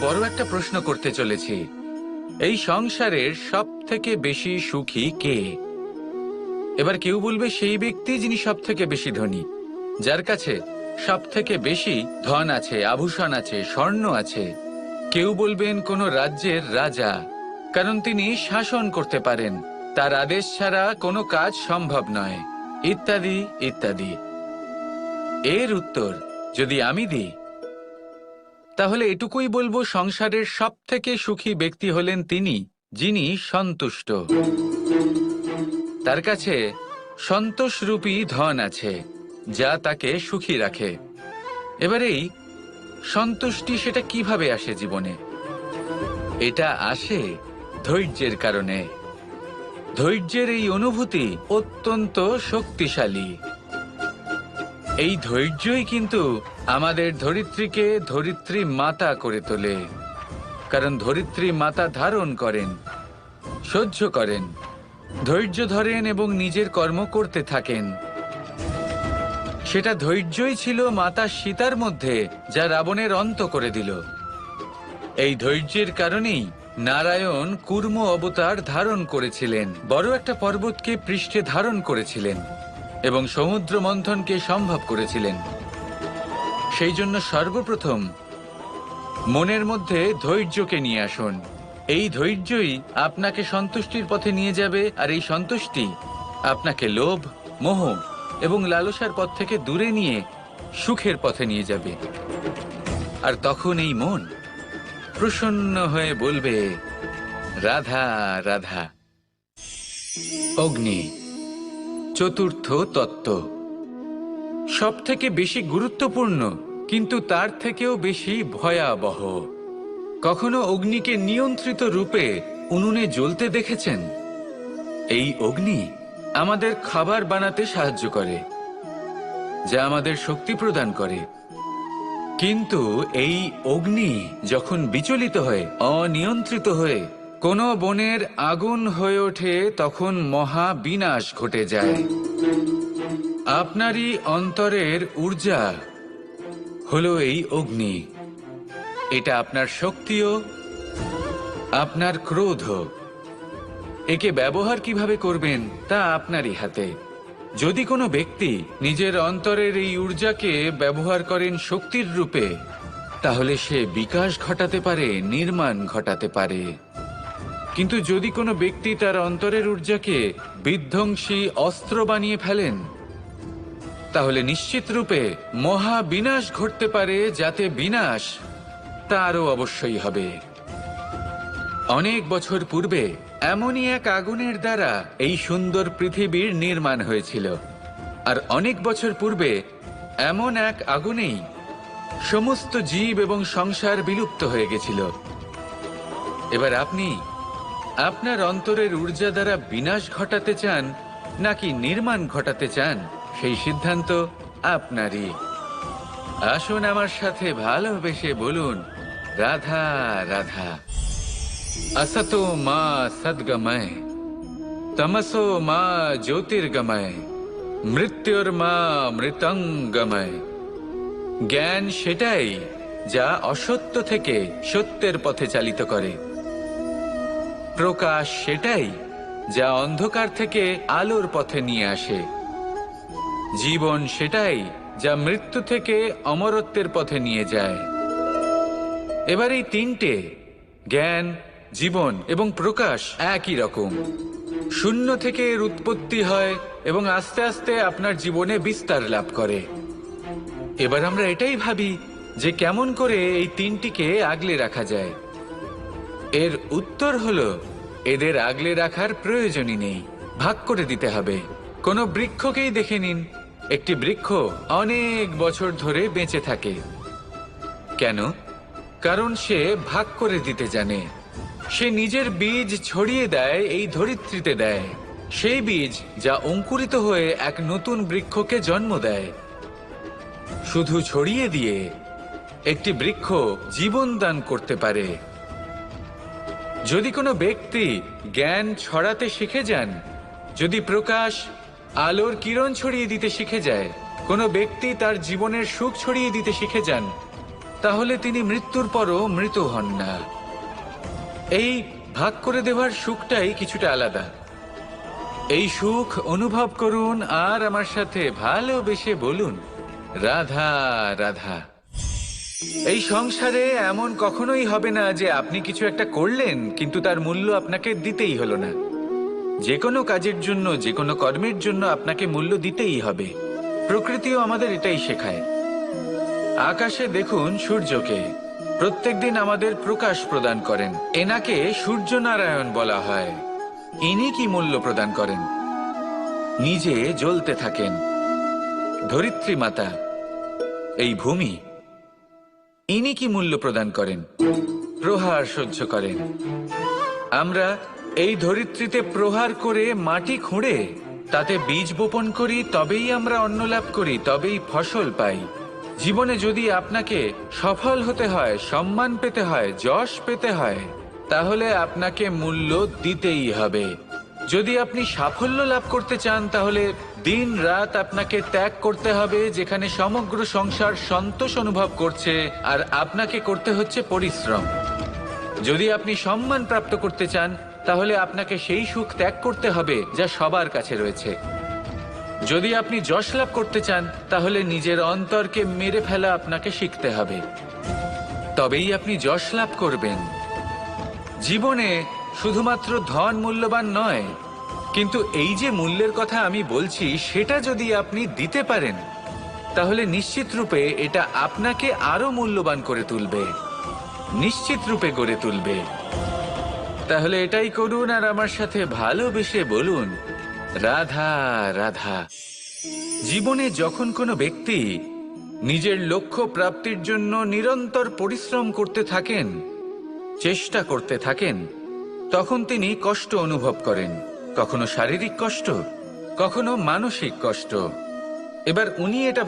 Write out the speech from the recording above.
বড় একটা প্রশ্ন করতে চলেছি। এই সংসারের সব থেকে বেশি সুখী কে? এবার কেউ বলবে সেই ব্যক্তি যিনি সব থেকে বেশি ধনী, যার কাছে সব থেকে বেশি ধন আছে, আভূষণ আছে, স্বর্ণ আছে। কেউ বলবেন কোনো রাজ্যের রাজা, কারণ তিনি শাসন করতে পারেন, তার আদেশ ছাড়া কোনো কাজ সম্ভব নয়, ইত্যাদি ইত্যাদি। এর উত্তর যদি আমি দিই, তাহলে এটুকুই বলবো, সংসারের সব থেকে সুখী ব্যক্তি হলেন তিনি যিনি সন্তুষ্ট। তার কাছে সন্তোষরূপী ধন আছে, যা তাকে সুখী রাখে। এবার এই সন্তুষ্টি সেটা কিভাবে আসে জীবনে? এটা আসে ধৈর্যের কারণে। ধৈর্যের এই অনুভূতি অত্যন্ত শক্তিশালী। এই ধৈর্যই কিন্তু আমাদের ধরিত্রীকে ধরিত্রী মাতা করে তোলে, কারণ ধরিত্রী মাতা ধারণ করেন, সহ্য করেন, ধৈর্য ধরেন এবং নিজের কর্ম করতে থাকেন। সেটা ধৈর্যই ছিল মাতা সীতার মধ্যে, যা রাবণের অন্ত করে দিল। এই ধৈর্যের কারণেই নারায়ণ কুর্ম অবতার ধারণ করেছিলেন, বড় একটা পর্বতকে পৃষ্ঠে ধারণ করেছিলেন এবং সমুদ্র মন্থনকে সম্ভব করেছিলেন। সেই জন্য সর্বপ্রথম মনের মধ্যে ধৈর্যকে নিয়ে আসুন। এই ধৈর্যই আপনাকে সন্তুষ্টির পথে নিয়ে যাবে, আর এই সন্তুষ্টি আপনাকে লোভ, মোহ এবং লালসার পথ থেকে দূরে নিয়ে সুখের পথে নিয়ে যাবে। আর তখন এই মন প্রসন্ন হয়ে বলবে, রাধা রাধা। অগ্নি চতুর্থ তত্ত্ব, সব থেকে বেশি গুরুত্বপূর্ণ, কিন্তু তার থেকেও বেশি ভয়াবহ। কখনো অগ্নিকে নিয়ন্ত্রিত রূপে উনুনে জ্বলতে দেখেছেন? এই অগ্নি আমাদের খাবার বানাতে সাহায্য করে, যা আমাদের শক্তি প্রদান করে। কিন্তু এই অগ্নি যখন বিচলিত হয়ে, অনিয়ন্ত্রিত হয়ে কোনো বনের আগুন হয়ে ওঠে, তখন মহা বিনাশ ঘটে যায়। আপনারই অন্তরের ঊর্জা হলো এই অগ্নি। এটা আপনার শক্তিও, আপনার ক্রোধ। একে ব্যবহার কিভাবে করবেন তা আপনারই হাতে। যদি কোনো ব্যক্তি নিজের অন্তরের এই ঊর্জাকে ব্যবহার করেন শক্তির রূপে, তাহলে সে বিকাশ ঘটাতে পারে, নির্মাণ ঘটাতে পারে। কিন্তু যদি কোনো ব্যক্তি তার অন্তরের ঊর্জাকে বিধ্বংসী অস্ত্র বানিয়ে ফেলেন, তাহলে নিশ্চিত রূপে মহা বিনাশ ঘটতে পারে, যাতে বিনাশ তারও অবশ্যই হবে। অনেক বছর পূর্বে এমনই এক আগুনের দ্বারা এই সুন্দর পৃথিবীর নির্মাণ হয়েছিল, আর অনেক বছর পূর্বে এমন এক আগুনেই সমস্ত জীব এবং সংসার বিলুপ্ত হয়ে গেছিল। এবার আপনি আপনার অন্তরের ঊর্জা দ্বারা বিনাশ ঘটাতে চান নাকি নির্মাণ ঘটাতে চান, সেই সিদ্ধান্ত আপনারই। আসুন আমার সাথে ভালোবেসে বলুন, রাধা রাধা। असतो मा सद्गमय, तमसो मा ज्योतिर्गमय, মৃত্যুর্মা মৃতঙ্গময়। জ্ঞান সেটাই যা অসত্য থেকে সত্যের পথে চালিত করে। প্রকাশ সেটাই যা অন্ধকার থেকে আলোর পথে নিয়ে আসে। জীবন সেটাই যা মৃত্যু থেকে অমরত্বের পথে নিয়ে যায়। এবার এই তিনটে, জ্ঞান, জীবন এবং প্রকাশ, একই রকম। শূন্য থেকে এর উৎপত্তি হয় এবং আস্তে আস্তে আপনার জীবনে বিস্তার লাভ করে। এবার আমরা এটাই ভাবি যে কেমন করে এই তিনটিকে আগলে রাখা যায়। এর উত্তর হলো, এদের আগলে রাখার প্রয়োজনই নেই, ভাগ করে দিতে হবে। কোনো বৃক্ষকেই দেখে নিন, একটি বৃক্ষ অনেক বছর ধরে বেঁচে থাকে। কেন? কারণ সে ভাগ করে দিতে জানে। সে নিজের বীজ ছড়িয়ে দেয়, এই ধরিত্রীতে দেয়, সেই বীজ যা অঙ্কুরিত হয়ে এক নতুন বৃক্ষকে জন্ম দেয়। শুধু ছড়িয়ে দিয়ে একটি বৃক্ষ জীবন দান করতে পারে। যদি কোনো ব্যক্তি জ্ঞান ছড়াতে শিখে যান, যদি প্রকাশ, আলোর কিরণ ছড়িয়ে দিতে শিখে যায়, কোনো ব্যক্তি তার জীবনের সুখ ছড়িয়ে দিতে শিখে যান, তাহলে তিনি মৃত্যুর পরও মৃত হন না। এই ভাগ করে দেওয়ার সুখটাই কিছুটা আলাদা। এই সুখ অনুভব করুন আর আমার সাথে ভালোবেসে বলুন, রাধা রাধা। এই সংসারে এমন কখনোই হবে না যে আপনি কিছু একটা করলেন কিন্তু তার মূল্য আপনাকে দিতেই হলো না। যে কোনো কাজের জন্য, যে কোনো কর্মের জন্য আপনাকে মূল্য দিতেই হবে। প্রকৃতিও আমাদের এটাই শেখায়। আকাশে দেখুন সূর্যকে, প্রত্যেকদিন আমাদের প্রকাশ প্রদান করেন। এনাকে সূর্যনারায়ণ বলা হয়। ইনি কি মূল্য প্রদান করেন? নিজে জ্বলতে থাকেন। ধরিত্রী মাতা, এই ভূমি, ইনি কি মূল্য প্রদান করেন? প্রহার সহ্য করেন। আমরা এই ধরিত্রীতে প্রহার করে মাটি খুঁড়ে তাতে বীজ বপন করি, তবেই আমরা অন্ন লাভ করি, তবেই ফসল পাই। জীবনে যদি আপনাকে সফল হতে হয়, সম্মান পেতে হয়, যশ পেতে হয়, তাহলে আপনাকে মূল্য দিতেই হবে। যদি আপনি সাফল্য লাভ করতে চান তাহলে দিন রাত আপনাকে ত্যাগ করতে হবে, যেখানে সমগ্র সংসার সন্তোষ অনুভব করছে আর আপনাকে করতে হচ্ছে পরিশ্রম। যদি আপনি সম্মান প্রাপ্ত করতে চান তাহলে আপনাকে সেই সুখ ত্যাগ করতে হবে যা সবার কাছে রয়েছে। যদি আপনি যশ লাভ করতে চান তাহলে নিজের অন্তরকে মেরে ফেলা আপনাকে শিখতে হবে, তবেই আপনি যশ লাভ করবেন। জীবনে শুধুমাত্র ধন মূল্যবান নয়, কিন্তু এই যে মূল্যের কথা আমি বলছি সেটা যদি আপনি দিতে পারেন তাহলে নিশ্চিত রূপে এটা আপনাকে আরো মূল্যবান করে তুলবে, নিশ্চিত রূপে গড়ে তুলবে। তাহলে এটাই করুন আর আমার সাথে ভালোবেসে বলুন, রাধা রাধা। জীবনে যখন কোনো ব্যক্তি নিজের লক্ষ্য প্রাপ্তির জন্য নিরন্তর পরিশ্রম করতে থাকেন, চেষ্টা করতে থাকেন, তখন তিনি কষ্ট অনুভব করেন। কখনো শারীরিক কষ্ট, কখনো মানসিক কষ্ট। এবার উনি এটা